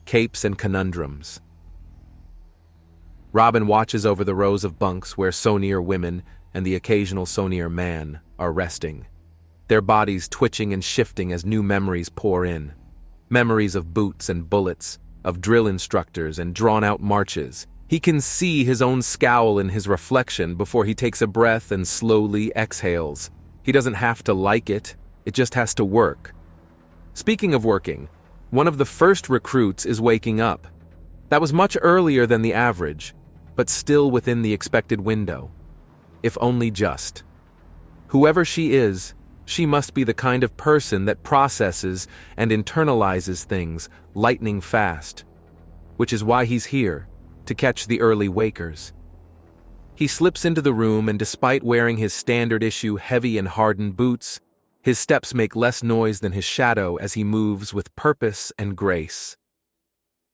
capes and conundrums. Robin watches over the rows of bunks where Sonier women and the occasional Sonier man are resting, their bodies twitching and shifting as new memories pour in. Memories of boots and bullets, of drill instructors and drawn-out marches. He can see his own scowl in his reflection before he takes a breath and slowly exhales. He doesn't have to like it, it just has to work. Speaking of working, one of the first recruits is waking up. That was much earlier than the average, but still within the expected window. If only just. Whoever she is, she must be the kind of person that processes and internalizes things lightning fast, which is why he's here, to catch the early wakers. He slips into the room, and despite wearing his standard-issue heavy and hardened boots, his steps make less noise than his shadow as he moves with purpose and grace.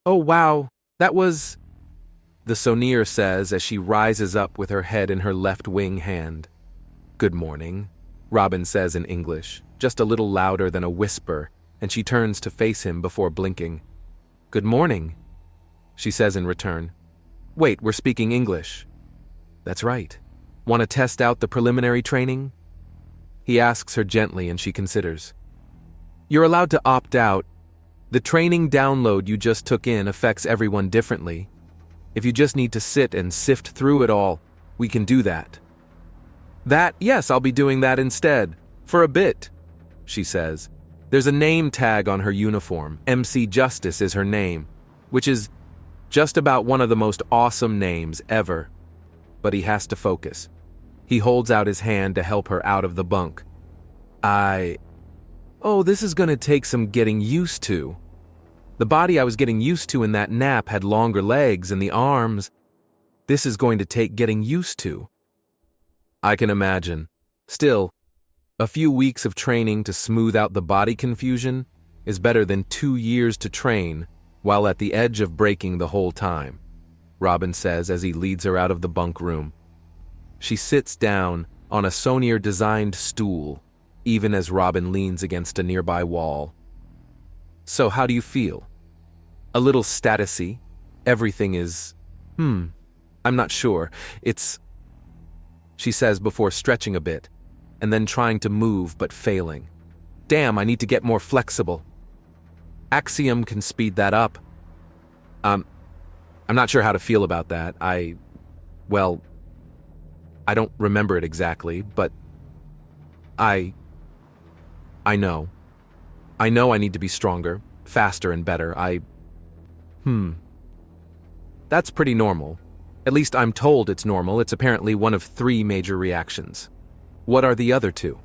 "Oh wow, that was..." the Sonier says as she rises up with her head in her left wing hand. "Good morning," Robin says in English, just a little louder than a whisper, and she turns to face him before blinking. "Good morning," she says in return. "Wait, we're speaking English." "That's right. Want to test out the preliminary training?" He asks her gently, and she considers. "You're allowed to opt out. The training download you just took in affects everyone differently. If you just need to sit and sift through it all, we can do that." Yes, I'll be doing that instead. For a bit," she says. There's a name tag on her uniform. MC Justice is her name, which is just about one of the most awesome names ever. But he has to focus. He holds out his hand to help her out of the bunk. Oh, this is gonna take some getting used to. The body I was getting used to in that nap had longer legs and the arms. This is going to take getting used to. I can imagine. Still, a few weeks of training to smooth out the body confusion is better than 2 years to train while at the edge of breaking the whole time, Robin says as he leads her out of the bunk room. She sits down on a Sonier-designed stool, even as Robin leans against a nearby wall. "So how do you feel?" "A little statusy. Everything is... I'm not sure. It's..." she says before stretching a bit, and then trying to move but failing. "Damn, I need to get more flexible. Axiom can speed that up." I'm not sure how to feel about that. I don't remember it exactly, but I know. I know I need to be stronger, faster and better. That's pretty normal. At least I'm told it's normal. It's apparently one of 3 major reactions. What are the other 2?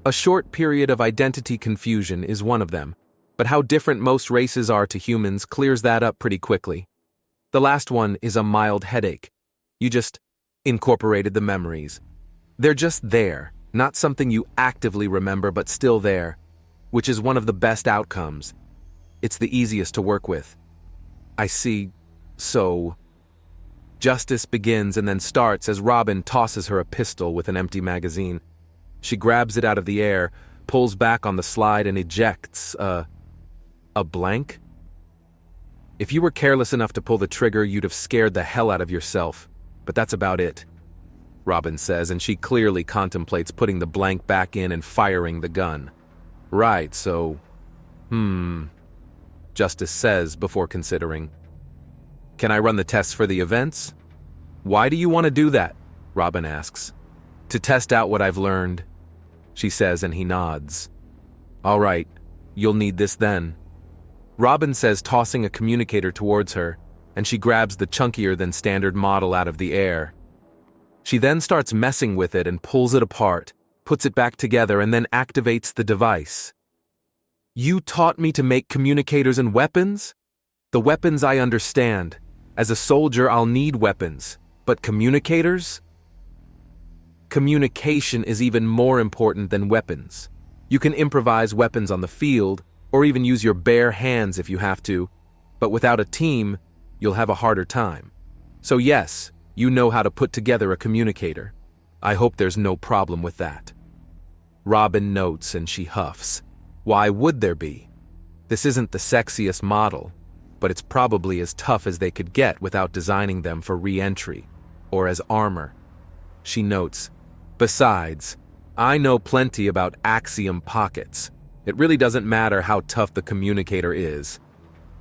A short period of identity confusion is one of them, but how different most races are to humans clears that up pretty quickly. The last one is a mild headache. You just incorporated the memories. They're just there, not something you actively remember but still there, which is one of the best outcomes. It's the easiest to work with. I see. So... Justice begins and then starts as Robin tosses her a pistol with an empty magazine. She grabs it out of the air, pulls back on the slide and ejects a blank? If you were careless enough to pull the trigger, you'd have scared the hell out of yourself. But that's about it, Robin says, and she clearly contemplates putting the blank back in and firing the gun. Right, so... Justice says before considering. Can I run the tests for the events? Why do you want to do that? Robin asks. To test out what I've learned, she says, and he nods. All right, you'll need this then. Robin says, tossing a communicator towards her, and she grabs the chunkier than standard model out of the air. She then starts messing with it and pulls it apart, puts it back together, and then activates the device. You taught me to make communicators and weapons? The weapons I understand. As a soldier, I'll need weapons. But communicators? Communication is even more important than weapons. You can improvise weapons on the field, or even use your bare hands if you have to, but without a team, you'll have a harder time. So yes, you know how to put together a communicator. I hope there's no problem with that. Robin notes and she huffs. Why would there be? This isn't the sexiest model. but it's probably as tough as they could get without designing them for re-entry, or as armor. She notes, "Besides, I know plenty about axiom pockets. It really doesn't matter how tough the communicator is."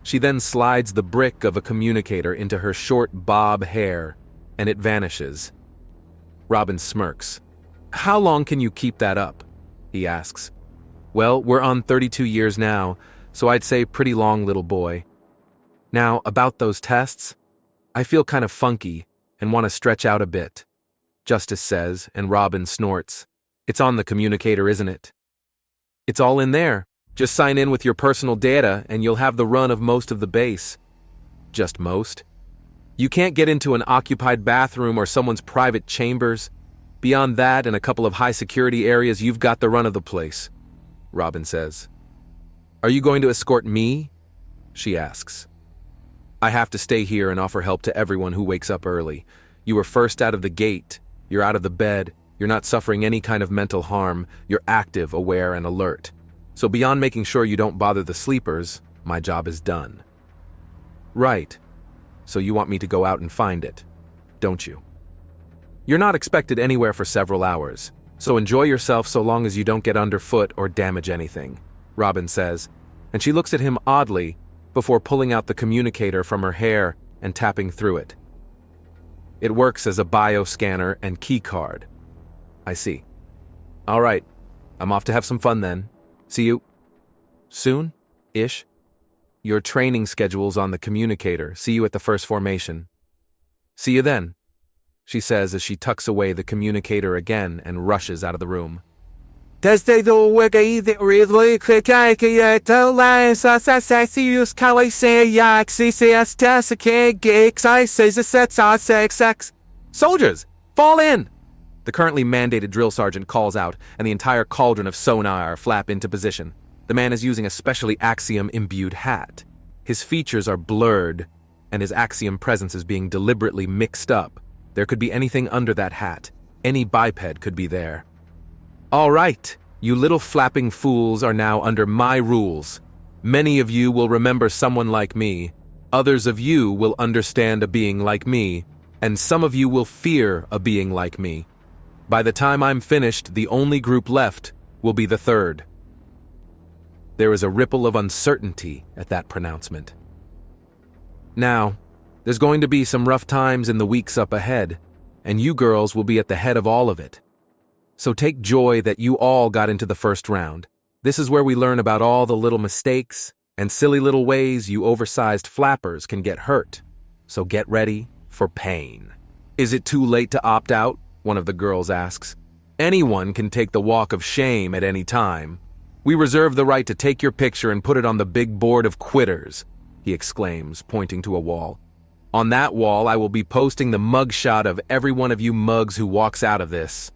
She then slides the brick of a communicator into her short bob hair, and it vanishes. Robin smirks. "How long can you keep that up?" he asks. "Well, we're on 32 years now, so I'd say pretty long, little boy. Now, about those tests, I feel kind of funky and want to stretch out a bit," Justice says, and Robin snorts. "It's on the communicator, isn't it?" "It's all in there. Just sign in with your personal data and you'll have the run of most of the base." "Just most? You can't get into an occupied bathroom or someone's private chambers. Beyond that and a couple of high-security areas, you've got the run of the place," Robin says. "Are you going to escort me?" she asks. "I have to stay here and offer help to everyone who wakes up early. You were first out of the gate. You're out of the bed. You're not suffering any kind of mental harm. You're active, aware, and alert. So beyond making sure you don't bother the sleepers, my job is done." "Right. So you want me to go out and find it, don't you?" "You're not expected anywhere for several hours, so enjoy yourself so long as you don't get underfoot or damage anything," Robin says, and she looks at him oddly before pulling out the communicator from her hair and tapping through it. It works as a bioscanner and keycard. "I see. All right, I'm off to have some fun then. See you soon-ish. Your training schedule's on the communicator. See you at the first formation." "See you then," she says as she tucks away the communicator again and rushes out of the room. "Soldiers, fall in!" The currently mandated drill sergeant calls out, and the entire cauldron of sonar flap into position. The man is using a specially axiom-imbued hat. His features are blurred, and his axiom presence is being deliberately mixed up. There could be anything under that hat. Any biped could be there. "All right, you little flapping fools are now under my rules. Many of you will remember someone like me. Others of you will understand a being like me, and some of you will fear a being like me. By the time I'm finished, the only group left will be the third." There is a ripple of uncertainty at that pronouncement. "Now, there's going to be some rough times in the weeks up ahead, and you girls will be at the head of all of it. So take joy that you all got into the first round. This is where we learn about all the little mistakes and silly little ways you oversized flappers can get hurt. So get ready for pain." "Is it too late to opt out?" one of the girls asks. "Anyone can take the walk of shame at any time. We reserve the right to take your picture and put it on the big board of quitters," he exclaims, pointing to a wall. "On that wall, I will be posting the mugshot of every one of you mugs who walks out of this.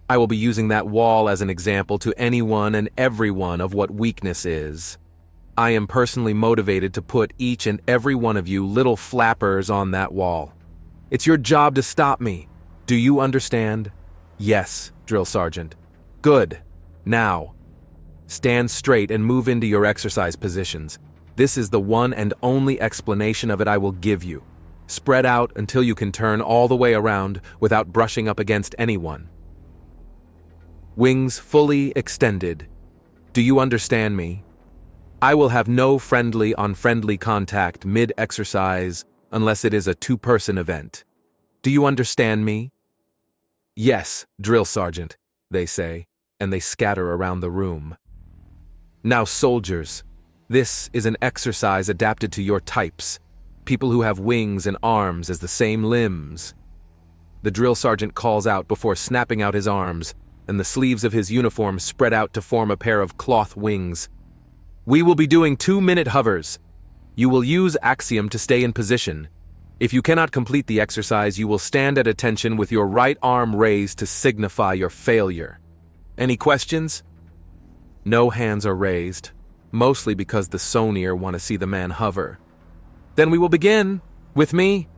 I will be using that wall as an example to anyone and everyone of what weakness is. I am personally motivated to put each and every one of you little flappers on that wall. It's your job to stop me. Do you understand?" "Yes, Drill Sergeant." "Good. Now, stand straight and move into your exercise positions. This is the one and only explanation of it I will give you. Spread out until you can turn all the way around without brushing up against anyone. Wings fully extended. Do you understand me? I will have no friendly-on-friendly contact mid-exercise unless it is a two-person event. Do you understand me?" "Yes, Drill Sergeant," they say, and they scatter around the room. "Now, soldiers, this is an exercise adapted to your types, people who have wings and arms as the same limbs." The drill sergeant calls out before snapping out his arms, and the sleeves of his uniform spread out to form a pair of cloth wings. "We will be doing 2-minute hovers. You will use axiom to stay in position. If you cannot complete the exercise, you will stand at attention with your right arm raised to signify your failure. Any questions?" No hands are raised, mostly because the Sonier want to see the man hover. "Then we will begin. With me."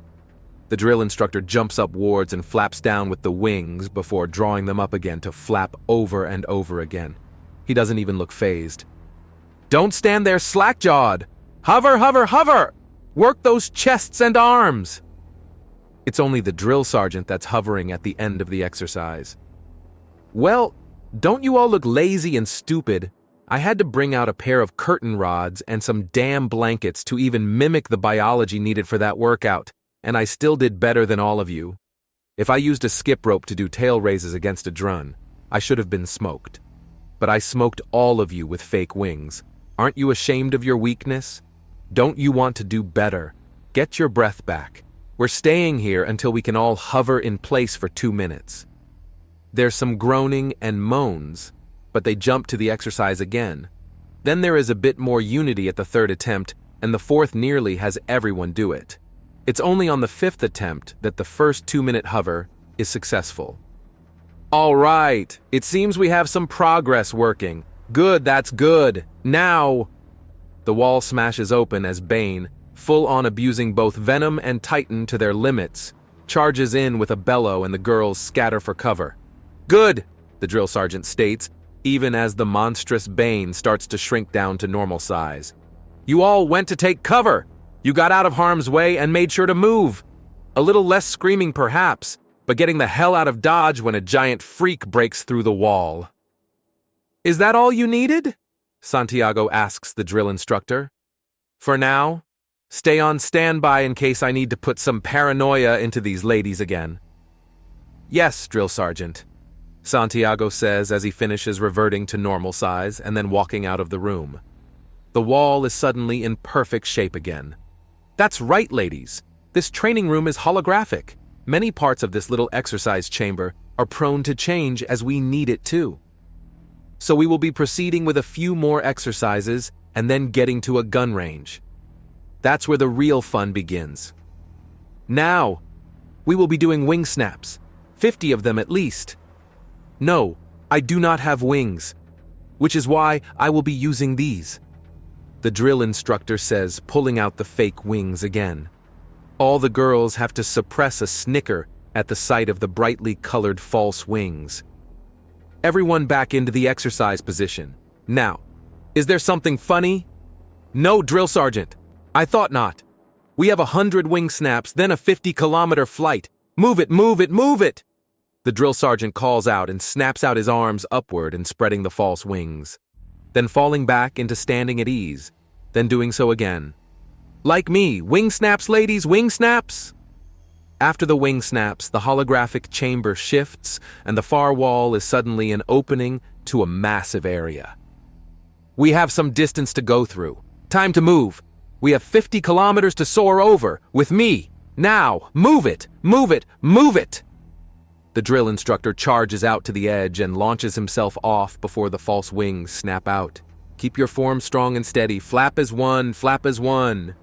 The drill instructor jumps up wards and flaps down with the wings before drawing them up again to flap over and over again. He doesn't even look fazed. "Don't stand there slack-jawed. Hover, hover, hover!" Work those chests and arms! It's only the drill sergeant that's hovering at the end of the exercise. Well, don't you all look lazy and stupid? I had to bring out a pair of curtain rods and some damn blankets to even mimic the biology needed for that workout, and I still did better than all of you. If I used a skip rope to do tail raises against a drun, I should have been smoked. But I smoked all of you with fake wings. Aren't you ashamed of your weakness? Don't you want to do better? Get your breath back. We're staying here until we can all hover in place for 2 minutes. There's some groaning and moans, but they jump to the exercise again. Then there is a bit more unity at the 3rd attempt, and the 4th nearly has everyone do it. It's only on the 5th attempt that the first 2-minute hover is successful. All right, it seems we have some progress working. Good, that's good. Now... The wall smashes open as Bane, full on abusing both Venom and Titan to their limits, charges in with a bellow and the girls scatter for cover. Good, the drill sergeant states, even as the monstrous Bane starts to shrink down to normal size. You all went to take cover. You got out of harm's way and made sure to move. A little less screaming perhaps, but getting the hell out of Dodge when a giant freak breaks through the wall. Is that all you needed? Santiago asks the drill instructor. For now, stay on standby in case I need to put some paranoia into these ladies again. Yes, drill sergeant, Santiago says as he finishes reverting to normal size and then walking out of the room. The wall is suddenly in perfect shape again. That's right, ladies. This training room is holographic. Many parts of this little exercise chamber are prone to change as we need it to. So we will be proceeding with a few more exercises and then getting to a gun range. That's where the real fun begins. Now, we will be doing wing snaps, 50 of them at least. No, I do not have wings, which is why I will be using these. The drill instructor says, pulling out the fake wings again. All the girls have to suppress a snicker at the sight of the brightly colored false wings. Everyone back into the exercise position. Now, is there something funny? No, drill sergeant. I thought not. We have 100 wing snaps, then a 50-kilometer flight. Move it, move it, move it! The drill sergeant calls out and snaps out his arms upward and spreading the false wings. Then falling back into standing at ease, then doing so again. Like me, wing snaps, ladies, wing snaps! After the wing snaps, the holographic chamber shifts and the far wall is suddenly an opening to a massive area. We have some distance to go through. Time to move. We have 50 kilometers to soar over, with me. Now, move it, move it, move it! The drill instructor charges out to the edge and launches himself off before the false wings snap out. Keep your form strong and steady. Flap as one, flap as one.